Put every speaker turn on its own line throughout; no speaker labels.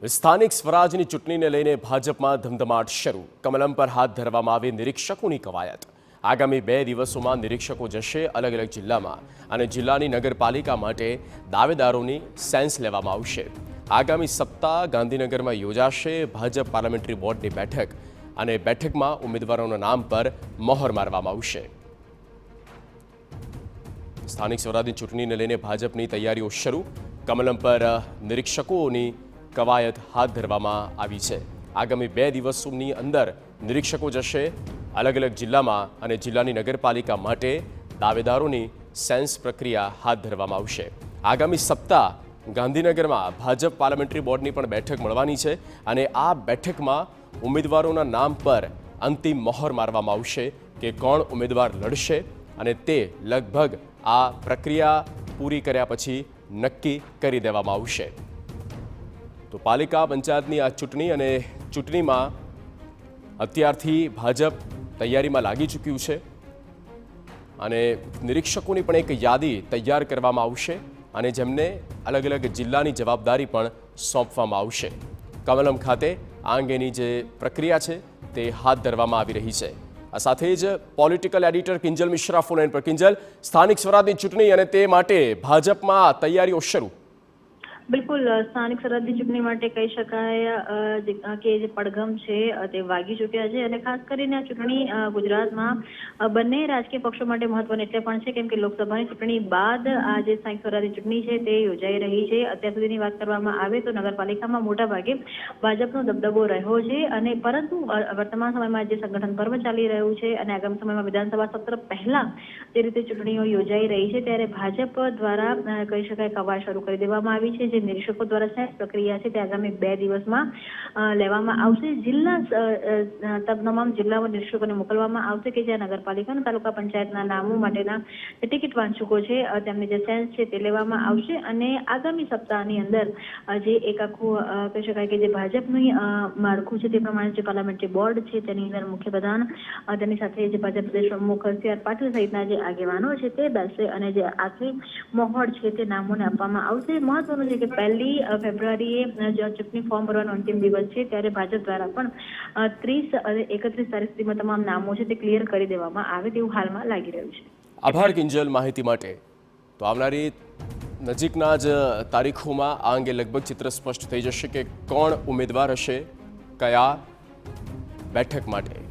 સ્થાનિક સ્વરાજની ચૂંટણીને લઈને ભાજપમાં ધમધમાટ શરૂ. કમલમ પર હાથ ધરવામાં આવી નિરીક્ષકોની કવાયત. આગામી 2 દિવસોમાં નિરીક્ષકો જશે અલગ અલગ જિલ્લામાં અને જિલ્લાની નગરપાલિકા માટે દાવેદારોની સેન્સ લેવામાં આવશે. આગામી સપ્તાહ ગાંધીનગરમાં યોજાશે ભાજપ પાર્લામેન્ટરી બોર્ડની બેઠક અને બેઠકમાં ઉમેદવારોના નામ પર મહોર મારવામાં આવશે. સ્થાનિક સ્વરાજની ચૂંટણીને લઈને ભાજપની તૈયારીઓ શરૂ. કમલમ પર નિરીક્ષકોની કવાયત હાથ ધરવામાં આવી છે. આગામી 2 દિવસોની અંદર નિરીક્ષકો જશે અલગ અલગ જિલ્લામાં અને જિલ્લાની નગરપાલિકા માટે દાવેદારોની સેન્સ પ્રક્રિયા હાથ ધરવામાં આવશે. આગામી સપ્તાહ ગાંધીનગરમાં ભાજપ પાર્લામેન્ટરી બોર્ડની પણ બેઠક મળવાની છે અને આ બેઠકમાં ઉમેદવારોના નામ પર અંતિમ મહોર મારવામાં આવશે કે કોણ ઉમેદવાર લડશે અને તે લગભગ આ પ્રક્રિયા પૂરી કર્યા પછી નક્કી કરી દેવામાં આવશે. તો પાલિકા પંચાયતની આ ચૂંટણી અને ચૂંટણીમાં અત્યારથી ભાજપ તૈયારીમાં લાગી ચૂક્યું છે અને નિરીક્ષકોની પણ એક યાદી તૈયાર કરવામાં આવશે અને જેમને અલગ અલગ જિલ્લાની જવાબદારી પણ સોંપવામાં આવશે. કમલમ ખાતે આ અંગેની જે પ્રક્રિયા છે તે હાથ ધરવામાં આવી રહી છે. આ સાથે જ political editor Kinjal Mishra phone પર. કિંજલ, સ્થાનિક સ્વરાજની ચૂંટણી અને તે માટે ભાજપમાં તૈયારીઓ શરૂ.
બિલકુલ, સ્થાનિક સ્વરાજની ચૂંટણી માટે કહી શકાય કે જે પડઘમ છે તે વાગી ચૂક્યા છે અને ખાસ કરીને આ ચૂંટણી ગુજરાતમાં બંને રાજકીય પક્ષો માટે મહત્વની એટલે પણ છે કેમ કે લોકસભાની ચૂંટણી બાદ આ જે સ્થાનિક સ્વરાજની ચૂંટણી છે તે યોજાઈ રહી છે. અત્યાર સુધીની વાત કરવામાં આવે તો નગરપાલિકામાં મોટા ભાગે ભાજપનો દબદબો રહ્યો છે અને પરંતુ વર્તમાન સમયમાં જે સંગઠન પર્વ ચાલી રહ્યું છે અને આગામી સમયમાં વિધાનસભા સત્ર પહેલા જે રીતે ચૂંટણીઓ યોજાઈ રહી છે ત્યારે ભાજપ દ્વારા કહી શકાય કવાયત શરૂ કરી દેવામાં આવી છે. નિરીક્ષકો દ્વારા સેન્સ પ્રક્રિયા છે તે આગામી 2 દિવસમાં લેવામાં આવશે. તમામ જિલ્લામાં નિરીક્ષકોને મોકલવામાં આવશે કે જ્યાં નગરપાલિકા અને તાલુકા પંચાયતના નામો માટેના ટિકિટ વાંચકો છે તેમની જે સેન્સ છે તે લેવામાં આવશે અને આગામી સપ્તાહની અંદર જે એક આખું કહી શકાય કે જે ભાજપનું માળખું છે તે પ્રમાણે જે પાર્લામેન્ટરી બોર્ડ છે તેની અંદર મુખ્ય પ્રધાન તેની સાથે જે ભાજપ પ્રદેશ પ્રમુખ સી.આર. પાટીલ સહિતના જે આગેવાનો છે તે બેસશે અને જે આખરી મહોર છે તે નામોને આપવામાં આવશે. મહત્વનું છે કે 1 ફેબ્રુઆરીએ ચૂંટણી ફોર્મ ભરવાનો અંતિમ દિવસ છે ત્યારે ભાજપ દ્વારા પણ 30 અને 31 તારીખ સુધીમાં તમામ નામો છે તે ક્લિયર કરી દેવામાં આવે તેવું હાલમાં લાગી રહ્યું છે.
આભાર કિંજલ માહિતી માટે. તો આવનારી નજીકના જ તારીખોમાં આ અંગે લગભગ ચિત્ર સ્પષ્ટ થઈ જશે કે કોણ ઉમેદવાર હશે કયા બેઠક માટે.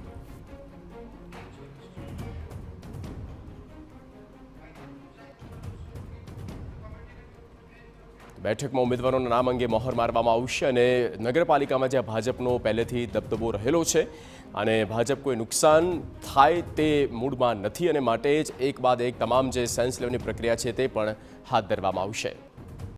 બેઠકમાં ઉમેદવારોના નામ અંગે મહોર મારવામાં આવશે અને નગરપાલિકામાં જ્યાં ભાજપનો પહેલેથી દબદબો રહેલો છે અને ભાજપ કોઈ નુકસાન થાય તે મૂડમાં નથી અને માટે જ એક બાદ એક તમામ જે સેન્સ લેવાની પ્રક્રિયા છે તે પણ હાથ ધરવામાં આવશે.